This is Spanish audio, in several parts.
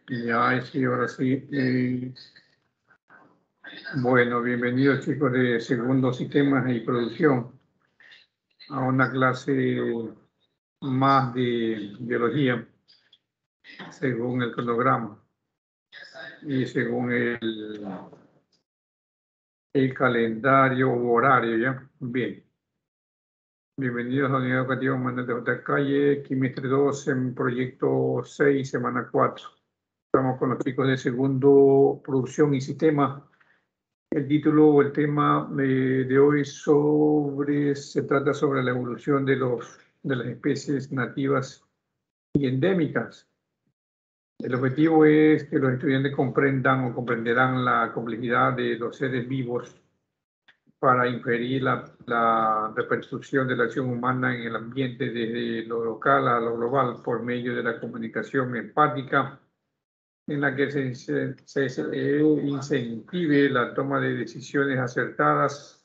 Ya, sí, ahora sí. Bueno, bienvenidos chicos de Segundo Sistemas y Producción a una clase más de biología, según el cronograma y según el calendario u horario, ¿ya? Bien. Bienvenidos a la Unidad Educativa Manuel de J. Calle, Quimestre 2, en proyecto 6, semana 4. Estamos con los chicos de Segundo Producción y Sistemas. El título o el tema de hoy se trata sobre la evolución de las especies nativas y endémicas. El objetivo es que los estudiantes comprendan o comprenderán la complejidad de los seres vivos para inferir la repercusión de la acción humana en el ambiente desde lo local a lo global por medio de la comunicación empática en la que se incentive la toma de decisiones acertadas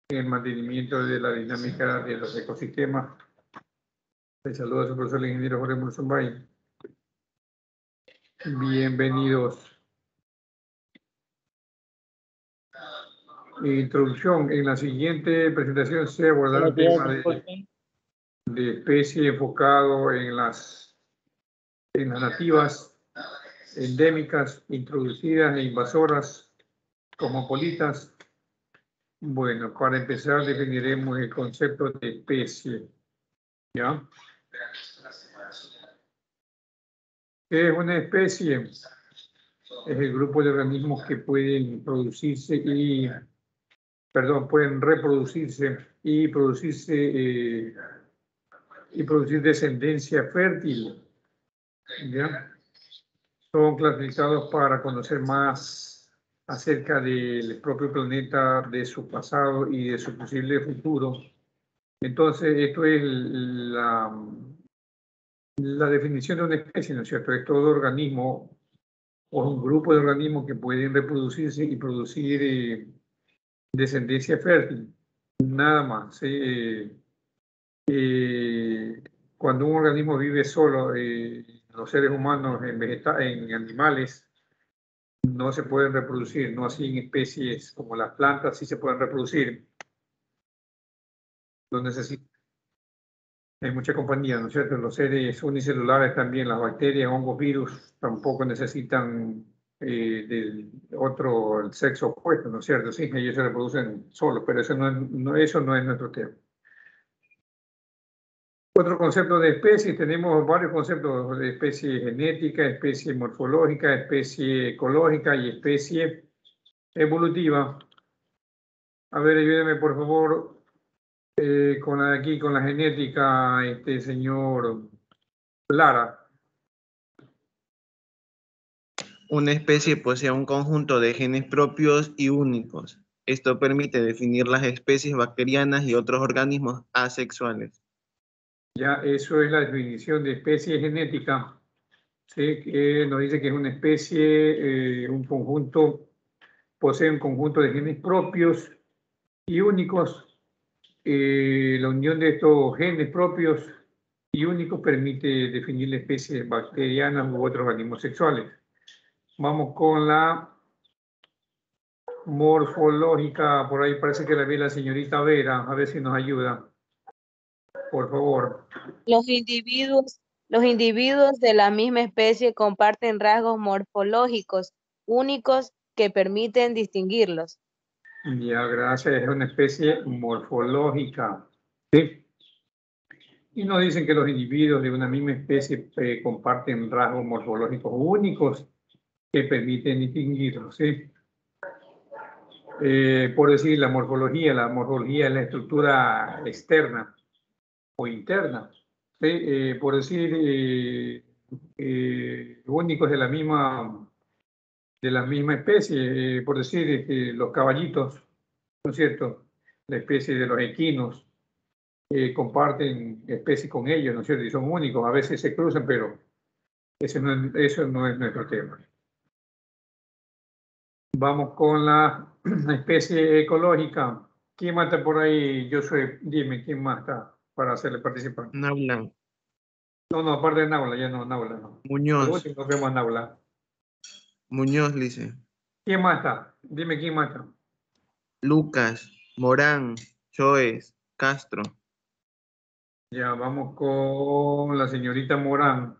en el mantenimiento de la dinámica de los ecosistemas. Les saluda a su profesor el ingeniero Jorge Murzumay. Bienvenidos. Introducción. En la siguiente presentación se abordará el tema de especie enfocado en las nativas, endémicas, introducidas e invasoras, cosmopolitas. Bueno, para empezar definiremos el concepto de especie. ¿Ya? ¿Qué es una especie? Es el grupo de organismos que pueden producirse pueden reproducirse y producir descendencia fértil. ¿Ya? Son clasificados para conocer más acerca del propio planeta, de su pasado y de su posible futuro. Entonces, esto es la definición de una especie, ¿no es cierto? Es todo organismo o un grupo de organismos que pueden reproducirse y producir descendencia fértil, nada más. Cuando un organismo vive solo, los seres humanos en animales no se pueden reproducir, no así en especies como las plantas sí se pueden reproducir. Lo necesitan. Hay mucha compañía, ¿no es cierto? Los seres unicelulares también, las bacterias, hongos, virus, tampoco necesitan del otro, el sexo opuesto, ¿no es cierto? Sí, ellos se reproducen solos, pero eso no es nuestro tema. Otro concepto de especie, tenemos varios conceptos de especie genética, especie morfológica, especie ecológica y especie evolutiva. A ver, ayúdeme por favor con la genética, señor Lara. Una especie posee un conjunto de genes propios y únicos. Esto permite definir las especies bacterianas y otros organismos asexuales. Ya, eso es la definición de especie genética. ¿Sí? Que nos dice que es una especie, posee un conjunto de genes propios y únicos. La unión de estos genes propios y únicos permite definir la especie bacteriana u otros organismos sexuales. Vamos con la morfológica, por ahí parece que la ve la señorita Vera, a ver si nos ayuda, por favor. Los individuos de la misma especie comparten rasgos morfológicos únicos que permiten distinguirlos. Ya, gracias, es una especie morfológica. ¿Sí? Y nos dicen que los individuos de una misma especie comparten rasgos morfológicos únicos que permiten distinguirlos. ¿Sí? Por decir la morfología es la estructura externa o interna. ¿Sí? Por decir únicos de la misma especie, por decir los caballitos, ¿no es cierto? La especie de los equinos comparten especie con ellos, ¿no es cierto? Y son únicos, a veces se cruzan, pero eso no es nuestro tema. Vamos con la especie ecológica. ¿Quién más está por ahí? Yo soy, dime, ¿quién más está para hacerle participar? Hablan. No, aparte de Naula, ya no, Naula no. Por Muñoz. último, vemos a Naula. Muñoz, dice. ¿Quién más está? Dime quién más está. Lucas, Morán, Choes, Castro. Ya, vamos con la señorita Morán.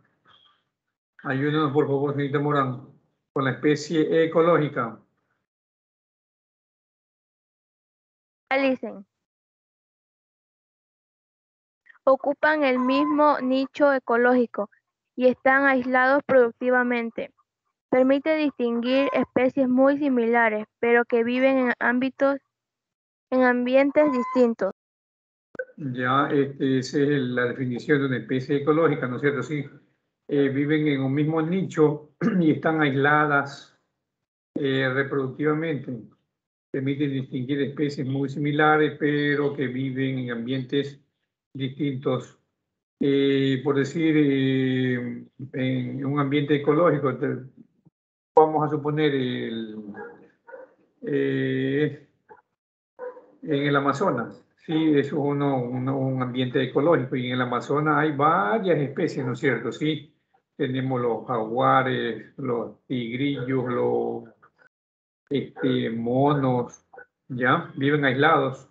Ayúdenos, por favor, señorita Morán, con la especie ecológica. Dicen. Ocupan el mismo nicho ecológico y están aislados productivamente. Permite distinguir especies muy similares, pero que viven en ambientes distintos. Ya, esa es la definición de una especie ecológica, ¿no es cierto? Sí, viven en un mismo nicho y están aisladas reproductivamente. Permiten distinguir especies muy similares, pero que viven en ambientes distintos. Por decir, en un ambiente ecológico, vamos a suponer en el Amazonas. Sí, eso es un ambiente ecológico y en el Amazonas hay varias especies, ¿no es cierto? Sí, tenemos los jaguares, los tigrillos, los monos, ¿ya? Viven aislados,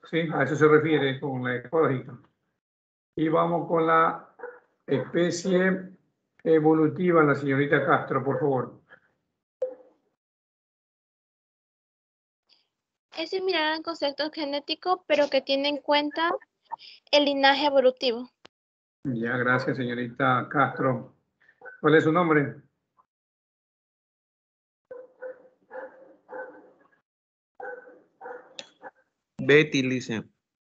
¿sí? A eso se refiere con la ecológica. Y vamos con la especie evolutiva, la señorita Castro, por favor. Es similar al concepto genético, pero que tiene en cuenta el linaje evolutivo. Ya, gracias, señorita Castro. ¿Cuál es su nombre? Betty, dice.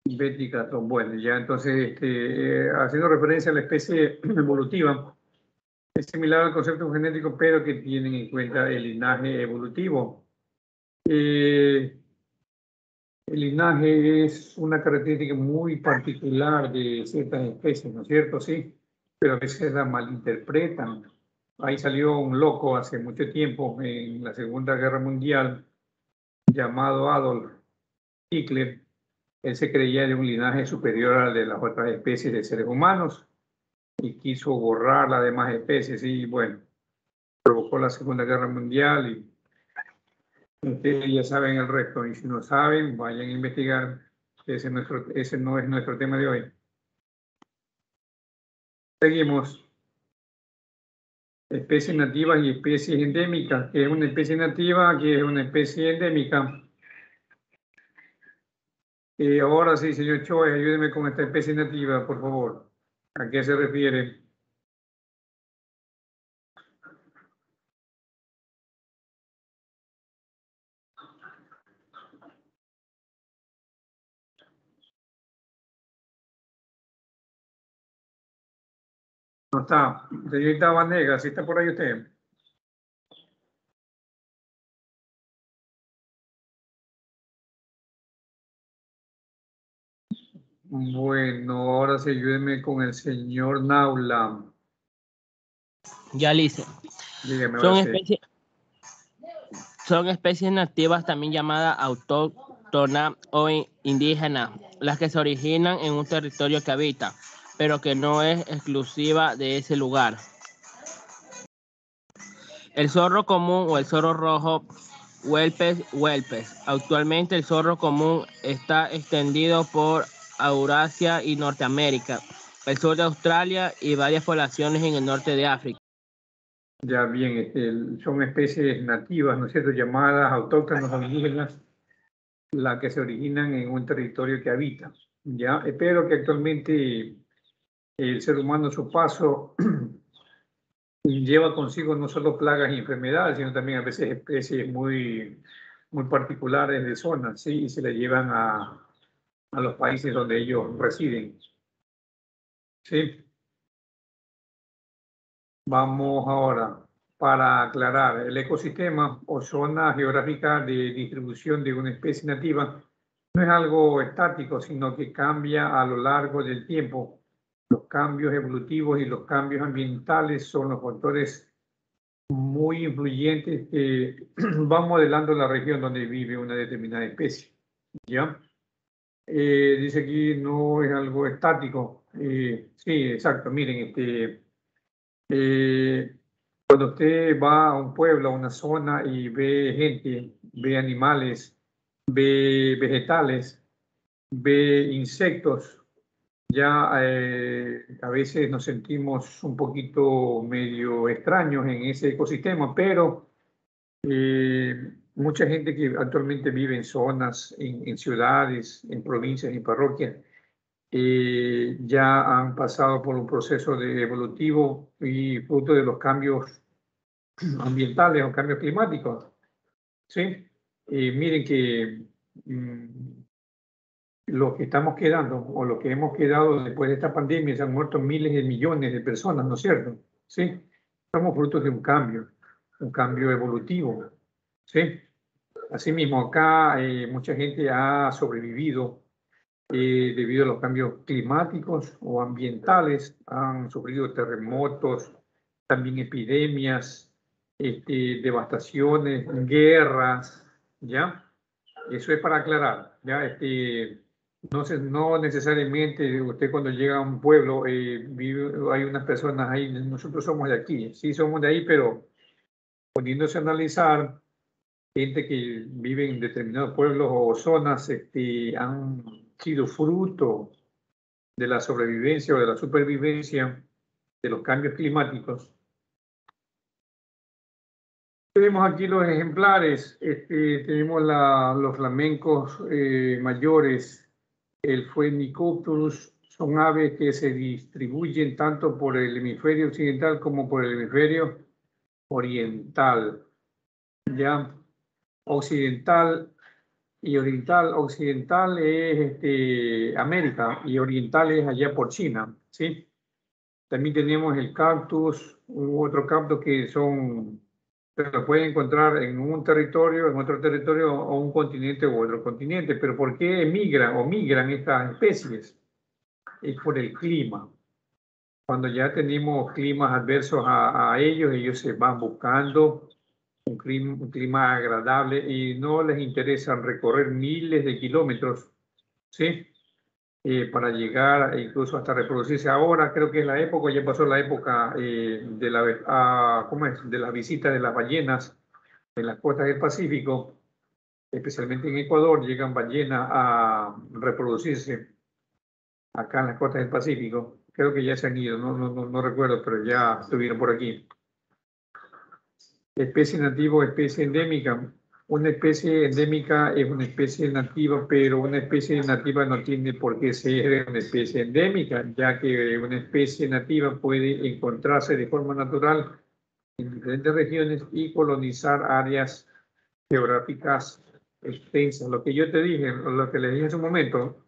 Betty Castro. Bueno, ya entonces, haciendo referencia a la especie evolutiva, es similar al concepto genético, pero que tienen en cuenta el linaje evolutivo. El linaje es una característica muy particular de ciertas especies, ¿no es cierto? Sí, pero a veces la malinterpretan. Ahí salió un loco hace mucho tiempo en la Segunda Guerra Mundial llamado Adolf Hitler. Él se creía de un linaje superior al de las otras especies de seres humanos y quiso borrar las demás especies y bueno, provocó la Segunda Guerra Mundial y ustedes ya saben el resto, y si no saben, vayan a investigar. Ese no es nuestro tema de hoy. Seguimos. Especies nativas y especies endémicas. ¿Qué es una especie nativa? ¿Qué es una especie endémica? Ahora sí, señor Choi, ayúdeme con esta especie nativa, por favor. ¿A qué se refiere? No está. Señorita Vanega, ¿sí está por ahí usted? Bueno, ahora sí, ayúdeme con el señor Naula. Ya le hice. Dígame, ahora sí. Son especies nativas también llamadas autóctonas o indígenas, las que se originan en un territorio que habita, pero que no es exclusiva de ese lugar. El zorro común o el zorro rojo, Welpes. Actualmente el zorro común está extendido por Eurasia y Norteamérica, el sur de Australia y varias poblaciones en el norte de África. Ya bien, son especies nativas, ¿no es cierto?, llamadas autóctonas o indígenas, las que se originan en un territorio que habita. Ya, pero que actualmente el ser humano a su paso lleva consigo no solo plagas y enfermedades, sino también a veces especies muy particulares de zonas, ¿sí? Y se las llevan a los países donde ellos residen. ¿Sí? Vamos ahora, para aclarar, el ecosistema o zona geográfica de distribución de una especie nativa no es algo estático, sino que cambia a lo largo del tiempo. Los cambios evolutivos y los cambios ambientales son los factores muy influyentes que van modelando la región donde vive una determinada especie. ¿Ya? Dice aquí no es algo estático. Sí, exacto. Miren, cuando usted va a un pueblo, a una zona y ve gente, ve animales, ve vegetales, ve insectos, ya a veces nos sentimos un poquito medio extraños en ese ecosistema, pero mucha gente que actualmente vive en zonas, en ciudades, en provincias, en parroquias, ya han pasado por un proceso de evolutivo y fruto de los cambios ambientales o cambios climáticos. ¿Sí? Miren que lo que estamos quedando o lo que hemos quedado después de esta pandemia se han muerto miles de millones de personas, ¿no es cierto? ¿Sí? Somos frutos de un cambio evolutivo. ¿Sí? Asimismo, acá mucha gente ha sobrevivido debido a los cambios climáticos o ambientales, han sufrido terremotos, también epidemias, devastaciones, guerras, ¿ya? Eso es para aclarar, ¿ya? No necesariamente usted cuando llega a un pueblo, hay unas personas ahí, nosotros somos de aquí, sí somos de ahí, pero poniéndose a analizar, gente que vive en determinados pueblos o zonas han sido fruto de la sobrevivencia o de la supervivencia de los cambios climáticos. Tenemos aquí los ejemplares, tenemos los flamencos mayores, el Phoenicopterus, son aves que se distribuyen tanto por el hemisferio occidental como por el hemisferio oriental. Ya occidental y oriental. Occidental es América y oriental es allá por China, ¿sí? También tenemos el cactus, otro cactus que se lo puede encontrar en un territorio, en otro territorio, o un continente u otro continente. Pero ¿por qué migran estas especies? Es por el clima. Cuando ya tenemos climas adversos a ellos se van buscando un clima agradable y no les interesa recorrer miles de kilómetros, ¿sí? Para llegar incluso hasta reproducirse. Ahora creo que es la época, ya pasó la época de la visita de las ballenas en las costas del Pacífico, especialmente en Ecuador, llegan ballenas a reproducirse acá en las costas del Pacífico. Creo que ya se han ido, no recuerdo, pero ya estuvieron por aquí. Especie nativa o especie endémica. Una especie endémica es una especie nativa, pero una especie nativa no tiene por qué ser una especie endémica, ya que una especie nativa puede encontrarse de forma natural en diferentes regiones y colonizar áreas geográficas extensas. Lo que yo te dije, lo que le dije hace un momento,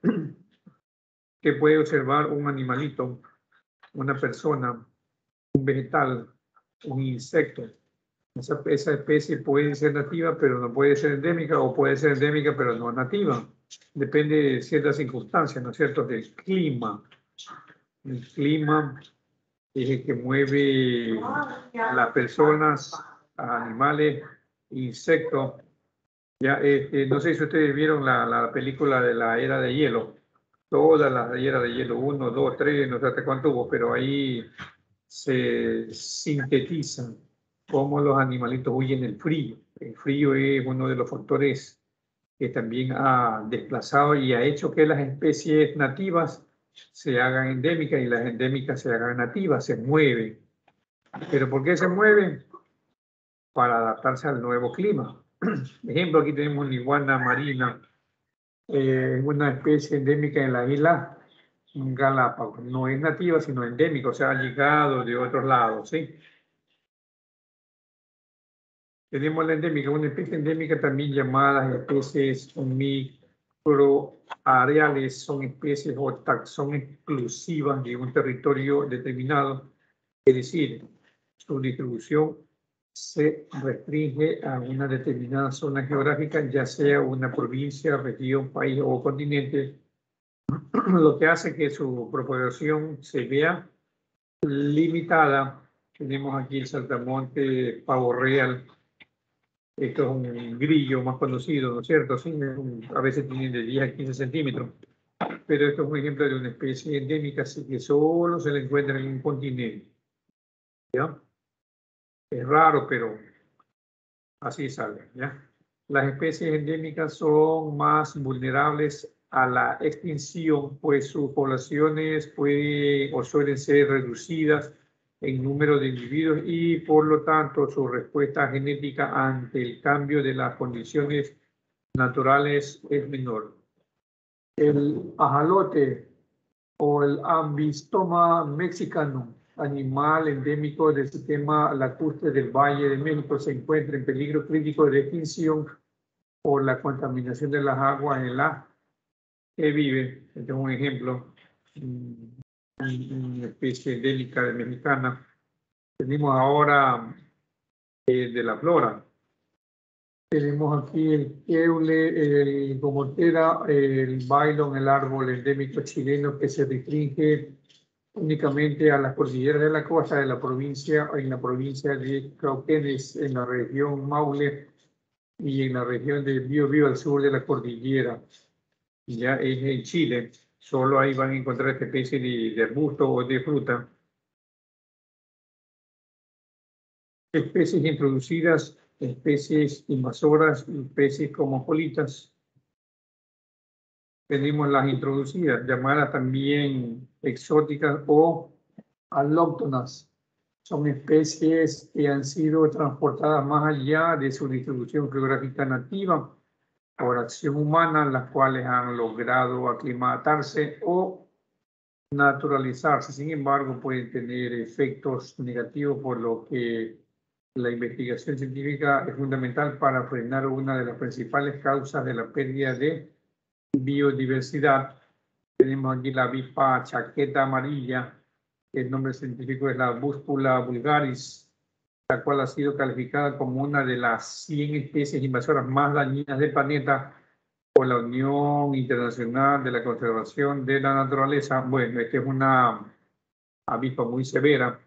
que puede observar un animalito, una persona, un vegetal, un insecto. Esa especie puede ser nativa, pero no puede ser endémica, o puede ser endémica, pero no nativa. Depende de ciertas circunstancias, ¿no es cierto?, del clima. El clima es el que mueve a las personas, a animales, insectos. Ya, no sé si ustedes vieron la película de la Era de Hielo. Todas las eras de hielo, 1, 2, 3, no sé hasta cuánto hubo, pero ahí se sintetizan cómo los animalitos huyen del frío. El frío es uno de los factores que también ha desplazado y ha hecho que las especies nativas se hagan endémicas y las endémicas se hagan nativas, se mueven. ¿Pero por qué se mueven? Para adaptarse al nuevo clima. Ejemplo, aquí tenemos una iguana marina, una especie endémica en la isla Galápagos. No es nativa, sino endémica, o sea, ha llegado de otros lados, ¿sí? Tenemos la endémica, una especie endémica también llamadas especies microareales, son especies o taxón exclusivas de un territorio determinado, es decir, su distribución se restringe a una determinada zona geográfica, ya sea una provincia, región, país o continente, lo que hace que su propagación se vea limitada. Tenemos aquí el saltamonte pavo real. Esto es un grillo más conocido, ¿no es cierto? Sí, a veces tienen de 10 a 15 centímetros. pero esto es un ejemplo de una especie endémica, así que solo se le encuentra en un continente. ¿Ya? Es raro, pero así sale. ¿Ya? Las especies endémicas son más vulnerables a la extinción, pues sus poblaciones pueden o suelen ser reducidas en número de individuos y por lo tanto su respuesta genética ante el cambio de las condiciones naturales es menor. El ajalote o el Ambistoma mexicanum, animal endémico del sistema lacustre del Valle de México, se encuentra en peligro crítico de extinción por la contaminación de las aguas en las que vive. Este es un ejemplo, una especie endémica de mexicana. Tenemos ahora de la flora. Tenemos aquí el keule, el gomortera, el bailón, el árbol endémico chileno que se restringe únicamente a las cordilleras de la costa de la provincia, en la provincia de Cauquenes, en la región Maule y en la región de Biobío al sur de la cordillera. Ya es en Chile, solo ahí van a encontrar esta especie de arbusto o de fruta. Especies introducidas, especies invasoras y especies cosmopolitas. Tenemos las introducidas, llamadas también exóticas o alóctonas. Son especies que han sido transportadas más allá de su distribución geográfica nativa por acción humana, las cuales han logrado aclimatarse o naturalizarse. Sin embargo, pueden tener efectos negativos, por lo que la investigación científica es fundamental para frenar una de las principales causas de la pérdida de biodiversidad. Tenemos aquí la avispa chaqueta amarilla. El nombre científico es la Búscula vulgaris, la cual ha sido calificada como una de las 100 especies invasoras más dañinas del planeta por la Unión Internacional de la Conservación de la Naturaleza. Bueno, esta es una avispa muy severa.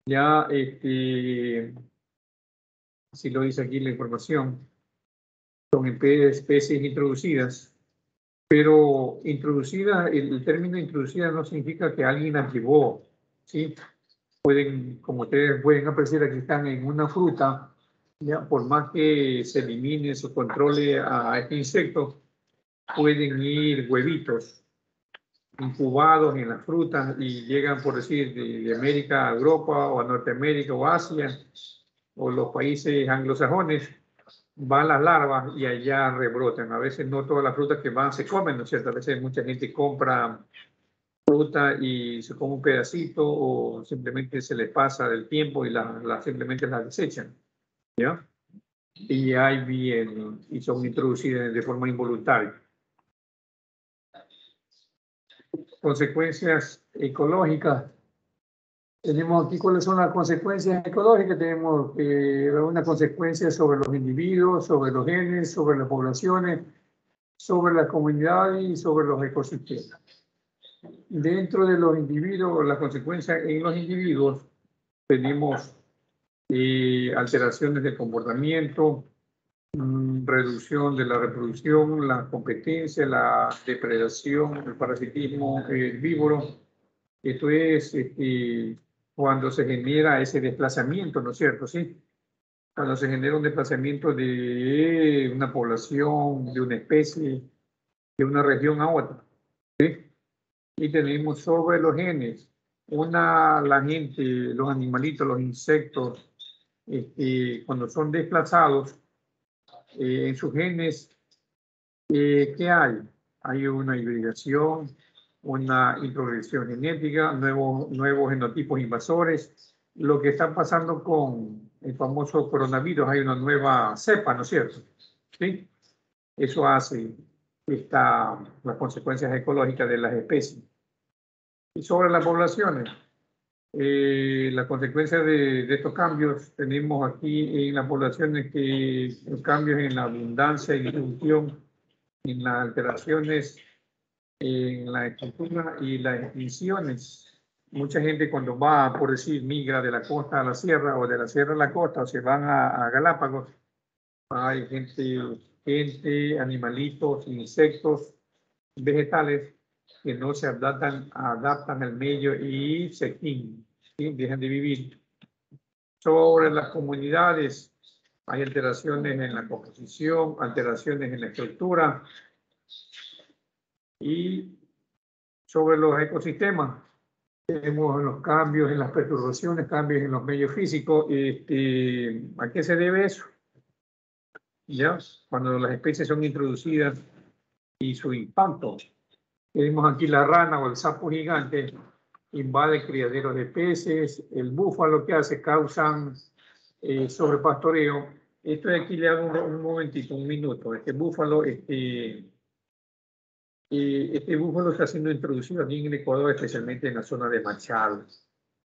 Ya, así lo dice aquí la información, son especies introducidas, pero introducidas, el término introducida no significa que alguien las llevó, ¿sí? Pueden, como ustedes pueden apreciar, aquí están en una fruta, ya, por más que se elimine, se controle a este insecto, pueden ir huevitos incubados en las frutas y llegan, por decir, de América a Europa o a Norteamérica o Asia o los países anglosajones, van las larvas y allá rebrotan. A veces no todas las frutas que van se comen, ¿no es cierto? A veces mucha gente compra fruta y se come un pedacito o simplemente se les pasa del tiempo y simplemente las desechan, ¿ya? Y ahí vienen y son introducidas de forma involuntaria. Consecuencias ecológicas. Tenemos aquí cuáles son las consecuencias ecológicas. Tenemos una consecuencia sobre los individuos, sobre los genes, sobre las poblaciones, sobre la comunidad y sobre los ecosistemas. Dentro de los individuos, las consecuencias en los individuos, tenemos alteraciones de comportamiento, reducción de la reproducción, la competencia, la depredación, el parasitismo herbívoro. Esto es cuando se genera ese desplazamiento, ¿no es cierto? ¿Sí? Cuando se genera un desplazamiento de una población, de una especie, de una región a otra. ¿Sí? Y tenemos sobre los genes, la gente, los animalitos, los insectos, cuando son desplazados en sus genes, ¿qué hay? Hay una hibridación, una introgresión genética, nuevos genotipos invasores. Lo que está pasando con el famoso coronavirus, hay una nueva cepa, ¿no es cierto? ¿Sí? Eso hace las consecuencias ecológicas de las especies. Y sobre las poblaciones, la consecuencia de estos cambios, tenemos aquí en las poblaciones que los cambios en la abundancia y distribución, en las alteraciones en la estructura y las extinciones. Mucha gente cuando va, por decir, migra de la costa a la sierra o de la sierra a la costa o se van a Galápagos, hay gente, animalitos, insectos, vegetales que no se adaptan al medio y se extinguen, ¿sí? Dejan de vivir. Sobre las comunidades, hay alteraciones en la composición, alteraciones en la estructura. Y sobre los ecosistemas, tenemos los cambios en las perturbaciones, cambios en los medios físicos. ¿A qué se debe eso? ¿Ya? Cuando las especies son introducidas y su impacto. Tenemos aquí la rana o el sapo gigante, invade criaderos de peces, el búfalo que hace, causan sobrepastoreo. Esto de aquí le hago un momentito, un minuto. Este búfalo está siendo introducido aquí en el Ecuador, especialmente en la zona de Machado.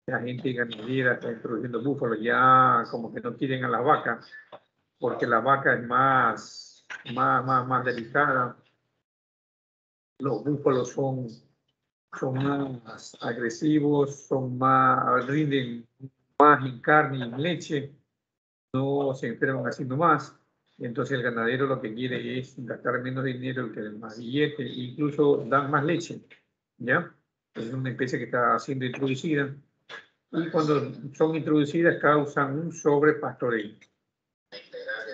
La gente ganadera está introduciendo búfalos, ya como que no quieren a la vaca, porque la vaca es más delicada. Los búfalos son más agresivos, rinden más en carne y en leche, no se enferman haciendo más. Entonces el ganadero lo que quiere es gastar menos dinero, el tener más billetes, incluso dan más leche, ¿ya? Es una especie que está siendo introducida y cuando son introducidas causan un sobrepastoreo.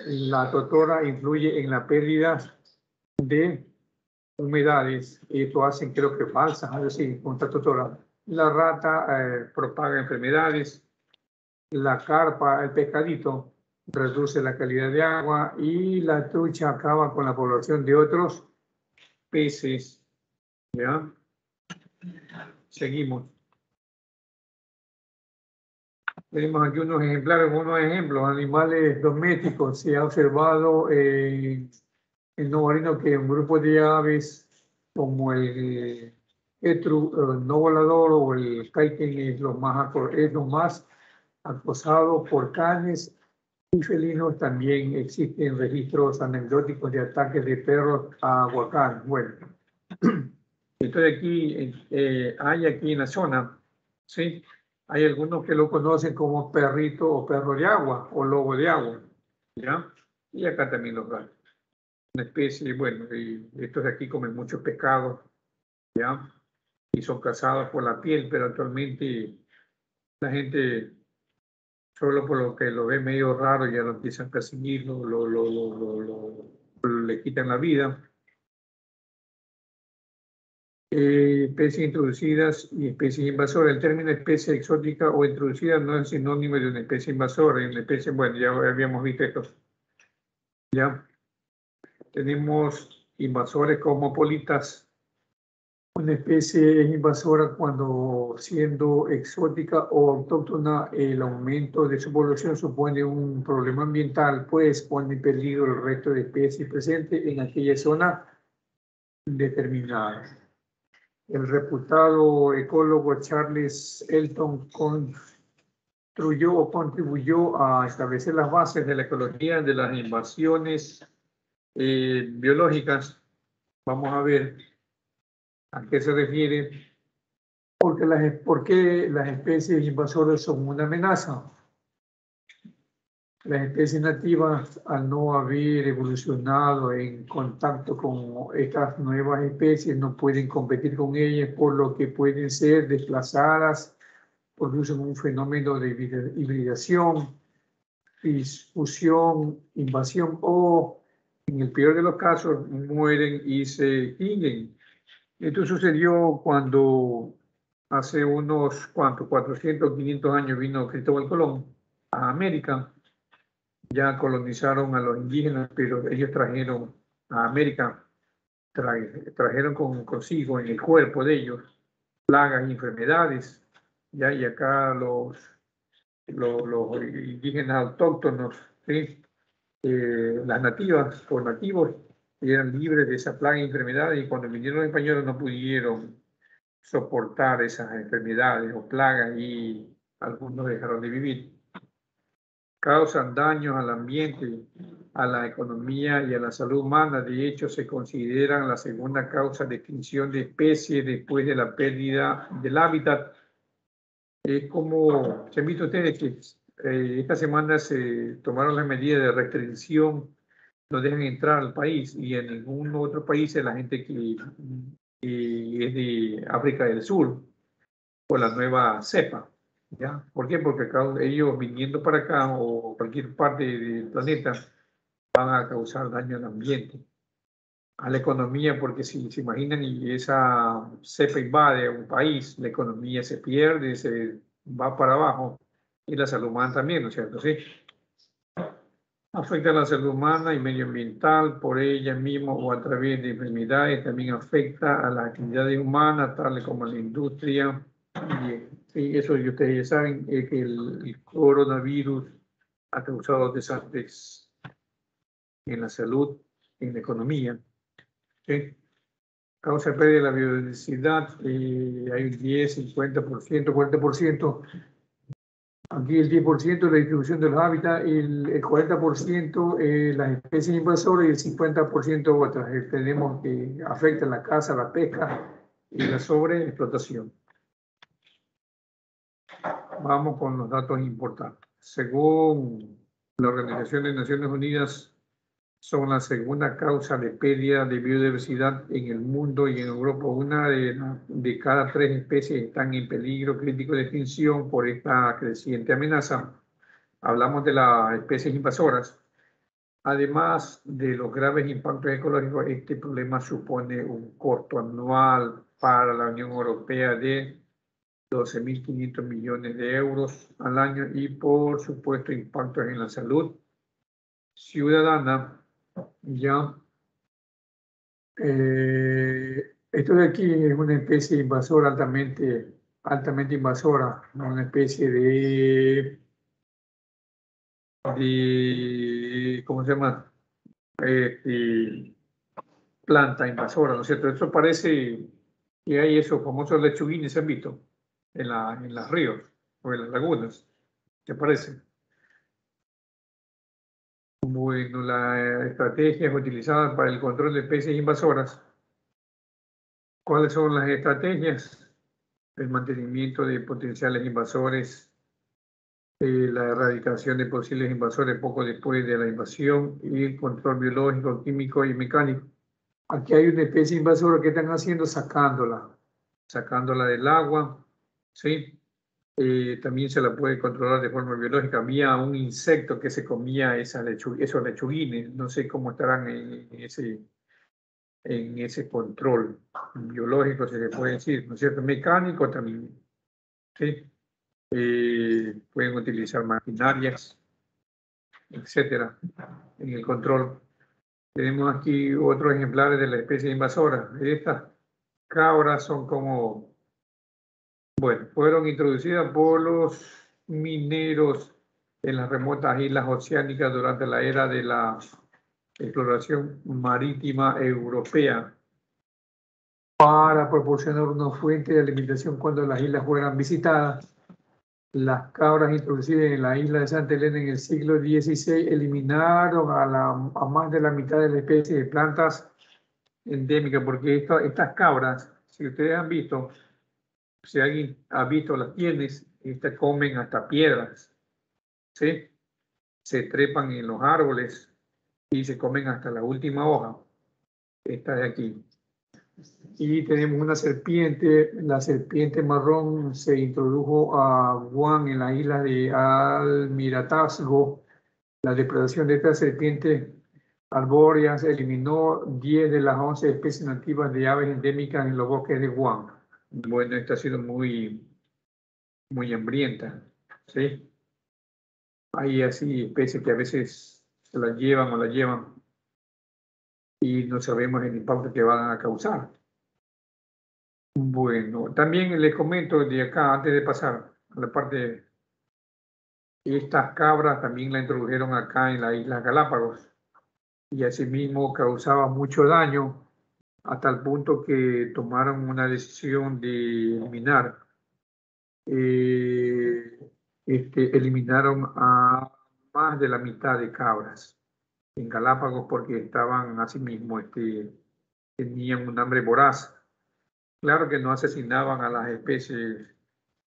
La totora influye en la pérdida de humedades, esto hacen creo que falsas, algo así, con esta totora. La rata propaga enfermedades, la carpa, el pescadito, reduce la calidad de agua y la trucha acaba con la población de otros peces. ¿Ya? Seguimos. Tenemos aquí unos ejemplos, animales domésticos. Se ha observado en Novo Marino que un grupo de aves como el no volador o el caiken es lo más acosado por canes y felinos. También existen registros anecdóticos de ataques de perros a huacán. Bueno, esto de aquí, hay aquí en la zona, ¿sí? Hay algunos que lo conocen como perrito o perro de agua o lobo de agua, ¿ya? Y acá también los gatos. Una especie, bueno, y estos de aquí comen mucho pescado, ¿ya? Y son cazados por la piel, pero actualmente la gente, solo por lo que lo ve medio raro, ya lo empiezan a perseguirlo, le quitan la vida. Especies introducidas y especies invasoras. El término especie exótica o introducida no es sinónimo de una especie invasora. Una especie, bueno, ya habíamos visto esto. Ya tenemos invasores cosmopolitas. Una especie es invasora cuando, siendo exótica o autóctona, el aumento de su población supone un problema ambiental, pues pone en peligro el resto de especies presentes en aquella zona determinada. El reputado ecólogo Charles Elton contribuyó a establecer las bases de la ecología de las invasiones biológicas. Vamos a ver a qué se refiere. ¿Por qué las especies invasoras son una amenaza? Las especies nativas, al no haber evolucionado en contacto con estas nuevas especies, no pueden competir con ellas, por lo que pueden ser desplazadas, producen un fenómeno de hibridación, fusión, invasión o, en el peor de los casos, mueren y se extinguen. Esto sucedió cuando hace unos 400, 500 años vino Cristóbal Colón a América. Ya colonizaron a los indígenas, pero ellos trajeron a América, trajeron consigo en el cuerpo de ellos plagas y enfermedades. Ya, y acá los indígenas autóctonos, ¿sí? Las nativas o nativos eran libres de esa plaga y enfermedades, y cuando vinieron los españoles no pudieron soportar esas enfermedades o plagas y algunos dejaron de vivir. Causan daños al ambiente, a la economía y a la salud humana. De hecho, se consideran la segunda causa de extinción de especies después de la pérdida del hábitat. Es como, se han visto ustedes que esta semana se tomaron las medidas de restricción, no dejan entrar al país, y en ningún otro país la gente que y es de África del Sur, por la nueva cepa. ¿Ya? ¿Por qué? Porque ellos viniendo para acá o cualquier parte del planeta van a causar daño al ambiente, a la economía, porque si se imaginan y esa cepa invade un país, la economía se pierde, se va para abajo y la salud humana también, ¿no es cierto? Sí. Afecta a la salud humana y medioambiental por ella misma o a través de enfermedades, también afecta a las actividades humanas, tales como la industria. Y eso y ustedes ya saben que el coronavirus ha causado desastres en la salud, en la economía. ¿Sí? Causa pérdida de la biodiversidad, hay un 10, 50%, 40%. Aquí el 10% de la distribución de los hábitats, el 40% las especies invasoras y el 50% otras. Tenemos que afectan la caza, la pesca y la sobreexplotación. Vamos con los datos importantes. Según la Organización de Naciones Unidas, son la segunda causa de pérdida de biodiversidad en el mundo y en Europa. Una de cada 3 especies están en peligro crítico de extinción por esta creciente amenaza. Hablamos de las especies invasoras. Además de los graves impactos ecológicos, este problema supone un costo anual para la Unión Europea de 12.500 millones de euros al año y, por supuesto, impactos en la salud ciudadana. Ya, esto de aquí es una especie invasora altamente invasora, una especie ¿cómo se llama? Planta invasora, ¿no es cierto? Eso parece que hay esos famosos lechuguines, ¿se han visto? En los ríos o en las lagunas, ¿te parece? Bueno, la estrategia es utilizada para el control de especies invasoras. ¿Cuáles son las estrategias? El mantenimiento de potenciales invasores, la erradicación de posibles invasores poco después de la invasión y el control biológico, químico y mecánico. Aquí hay una especie invasora que están haciendo sacándola del agua, ¿sí? También se la puede controlar de forma biológica. Había un insecto que se comía esos lechuguines, no sé cómo estarán en ese control biológico, se le puede decir, ¿no es cierto? Mecánico también, ¿sí? Pueden utilizar maquinarias, etcétera, en el control. Tenemos aquí otros ejemplares de la especie invasora. Estas cabras son como, bueno, fueron introducidas por los mineros en las remotas islas oceánicas durante la era de la exploración marítima europea para proporcionar una fuente de alimentación cuando las islas fueran visitadas. Las cabras introducidas en la isla de Santa Elena en el siglo XVI eliminaron a más de la mitad de la especie de plantas endémicas, porque estas cabras, si ustedes han visto, si alguien ha visto las tienes, estas comen hasta piedras, ¿sí? Se trepan en los árboles y se comen hasta la última hoja, esta de aquí. Y tenemos una serpiente, la serpiente marrón se introdujo a Guam en la isla de Almirantazgo. La depredación de esta serpiente arbórea eliminó 10 de las 11 especies nativas de aves endémicas en los bosques de Guam. Bueno, esta ha sido muy hambrienta, ¿sí? Hay así especies que a veces se las llevan o las llevan y no sabemos el impacto que van a causar. Bueno, también les comento de acá, antes de pasar a la parte, estas cabras también la introdujeron acá en las Islas Galápagos y asimismo causaba mucho daño hasta el punto que tomaron una decisión de eliminaron a más de la mitad de cabras en Galápagos porque estaban asimismo, tenían un hambre voraz. Claro que no asesinaban a las especies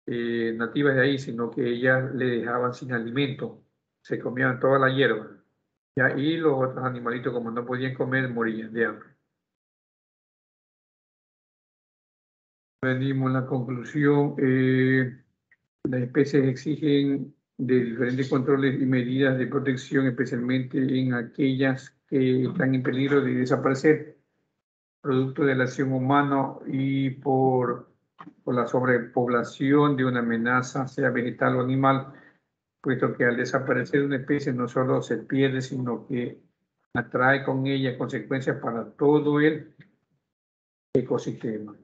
nativas de ahí, sino que ellas le dejaban sin alimento, se comían toda la hierba. ¿Ya? Y los otros animalitos, como no podían comer, morían de hambre. Venimos a la conclusión. Las especies exigen de diferentes controles y medidas de protección, especialmente en aquellas que están en peligro de desaparecer, producto de la acción humana y por la sobrepoblación de una amenaza, sea vegetal o animal, puesto que al desaparecer una especie no solo se pierde, sino que atrae con ella consecuencias para todo el ecosistema.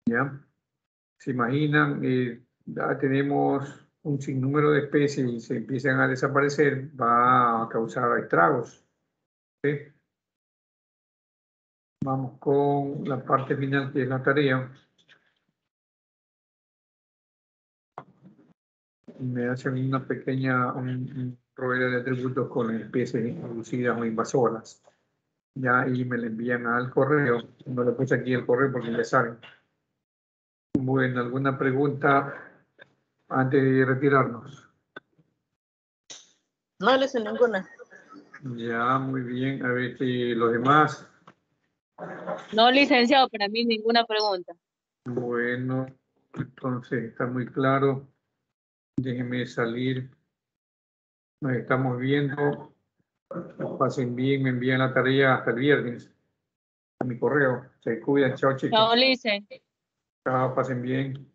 ¿Ya? ¿Se imaginan? Ya tenemos un sinnúmero de especies y se empiezan a desaparecer, va a causar estragos. ¿Sí? Vamos con la parte final, que es la tarea. Me hacen una pequeña un proveedor de atributos con las especies introducidas o invasoras. Ya, y me la envían al correo. No le puse aquí el correo porque ya saben. Bueno, ¿alguna pregunta antes de retirarnos? No le hice ninguna. Ya, muy bien. A ver si los demás. No, licenciado, para mí ninguna pregunta. Bueno, entonces está muy claro. Déjenme salir. Nos estamos viendo. Pasen bien, me envían la tarea hasta el viernes a mi correo. Se cuidan, chao chicos. Chao, licen. Chao, pasen bien.